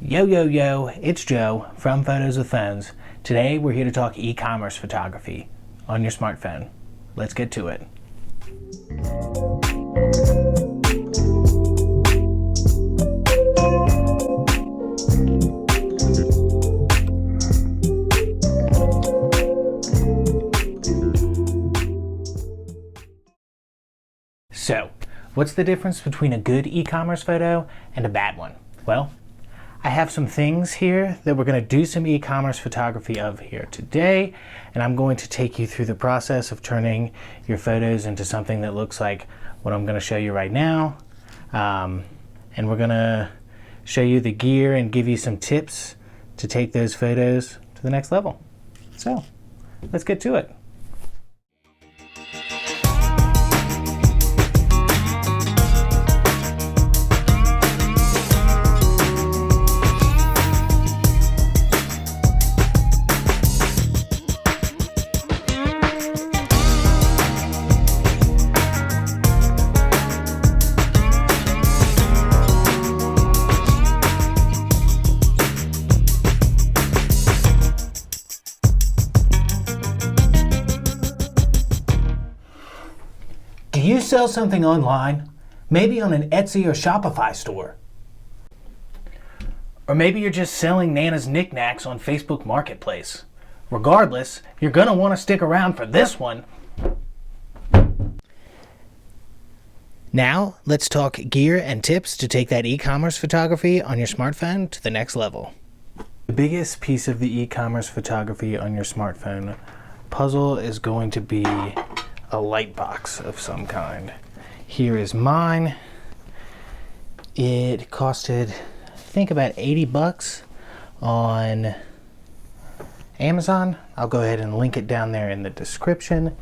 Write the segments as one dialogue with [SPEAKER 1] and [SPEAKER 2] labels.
[SPEAKER 1] Yo, yo, yo, it's Joe from Photos with Phones. Today we're here to talk e-commerce photography on your smartphone. Let's get to it. So, what's the difference between a good e-commerce photo and a bad one? Well, I have some things here that we're going to do some e-commerce photography of here today, and I'm going to take you through the process of turning your photos into something that looks like what I'm going to show you right now. And we're going to show you the gear and give you some tips to take those photos to the next level. So, let's get to it. Do you sell something online? Maybe on an Etsy or Shopify store. Or maybe you're just selling Nana's knickknacks on Facebook Marketplace. Regardless, you're going to want to stick around for this one. Now, let's talk gear and tips to take that e-commerce photography on your smartphone to the next level. The biggest piece of the e-commerce photography on your smartphone puzzle is going to be a light box of some kind. Here is mine. It costed, I think, about 80 bucks on Amazon. I'll go ahead and link it down there in the description.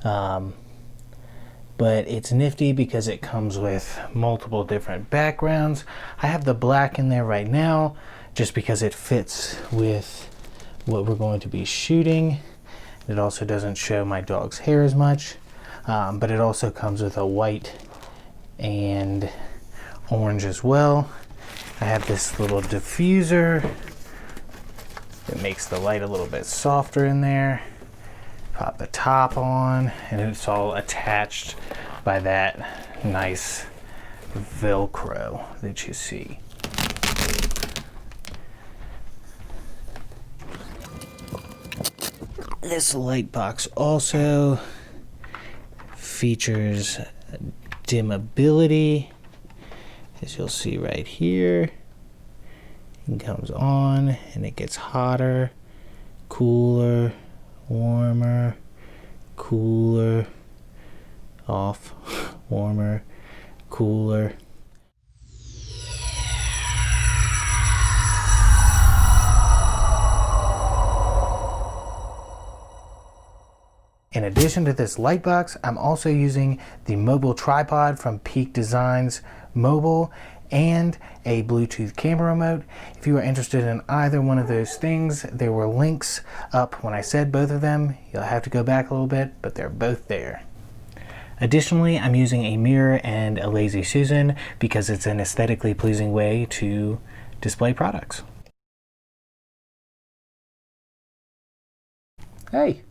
[SPEAKER 1] But it's nifty because it comes with multiple different backgrounds. I have the black in there right now just because it fits with what we're going to be shooting. It also doesn't show my dog's hair as much, but it also comes with a white and orange as well. I have this little diffuser that makes the light a little bit softer in there. Pop the top on, and it's all attached by that nice Velcro that you see. This light box also features dimmability, as you'll see right here. It comes on and it gets hotter, cooler, warmer, cooler, off, warmer, cooler. In addition to this light box, I'm also using the mobile tripod from Peak Designs Mobile and a Bluetooth camera remote. If you are interested in either one of those things, there were links up when I said both of them. You'll have to go back a little bit, but they're both there. Additionally, I'm using a mirror and a Lazy Susan because it's an aesthetically pleasing way to display products. Hey!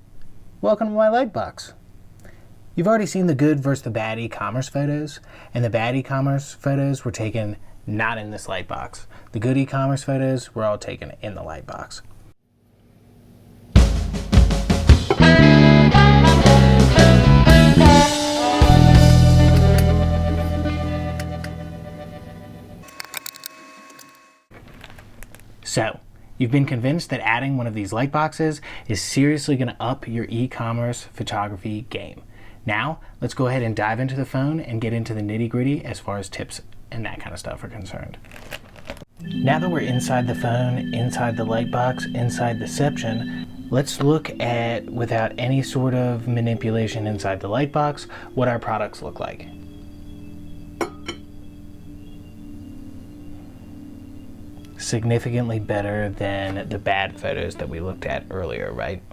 [SPEAKER 1] Welcome to my light box. You've already seen the good versus the bad e-commerce photos, and the bad e-commerce photos were taken not in this light box. The good e-commerce photos were all taken in the light box. So, you've been convinced that adding one of these light boxes is seriously going to up your e-commerce photography game. Now, let's go ahead and dive into the phone and get into the nitty-gritty as far as tips and that kind of stuff are concerned. Now that we're inside the phone, inside the light box, inside Deception, let's look at, without any sort of manipulation inside the light box, what our products look like. Significantly better than the bad photos that we looked at earlier, right?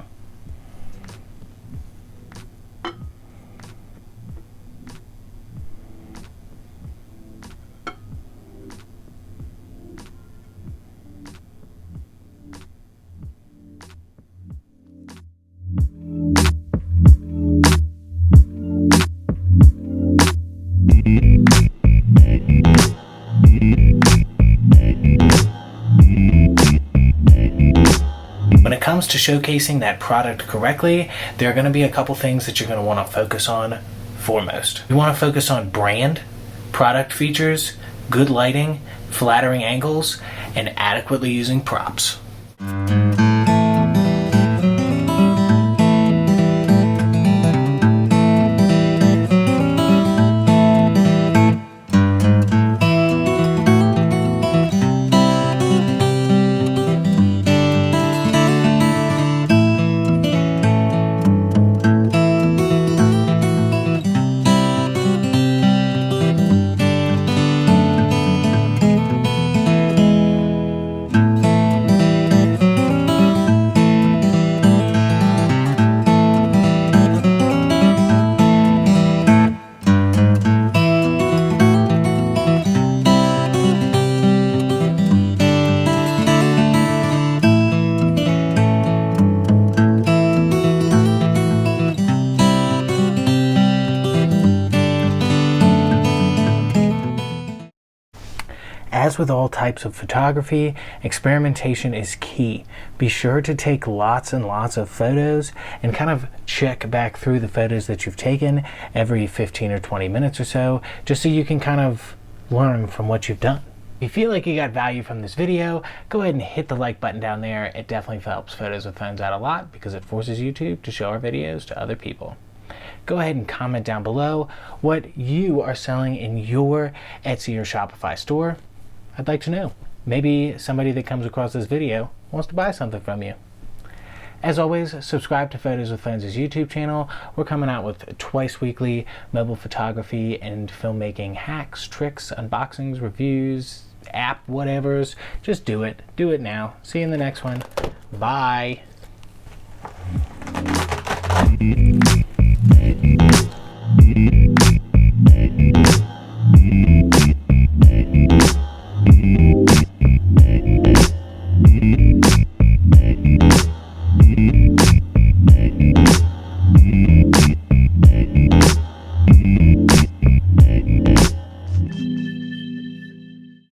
[SPEAKER 1] comes to showcasing that product correctly, there are going to be a couple things that you're going to want to focus on foremost. You want to focus on brand, product features, good lighting, flattering angles, and adequately using props. As with all types of photography, experimentation is key. Be sure to take lots and lots of photos and kind of check back through the photos that you've taken every 15 or 20 minutes or so, just so you can kind of learn from what you've done. If you feel like you got value from this video, go ahead and hit the like button down there. It definitely helps Photos with Phones out a lot because it forces YouTube to show our videos to other people. Go ahead and comment down below what you are selling in your Etsy or Shopify store. I'd like to know. Maybe somebody that comes across this video wants to buy something from you. As always, subscribe to Photos with Phones' YouTube channel. We're coming out with twice weekly mobile photography and filmmaking hacks, tricks, unboxings, reviews, app whatevers. Just do it. Do it now. See you in the next one. Bye.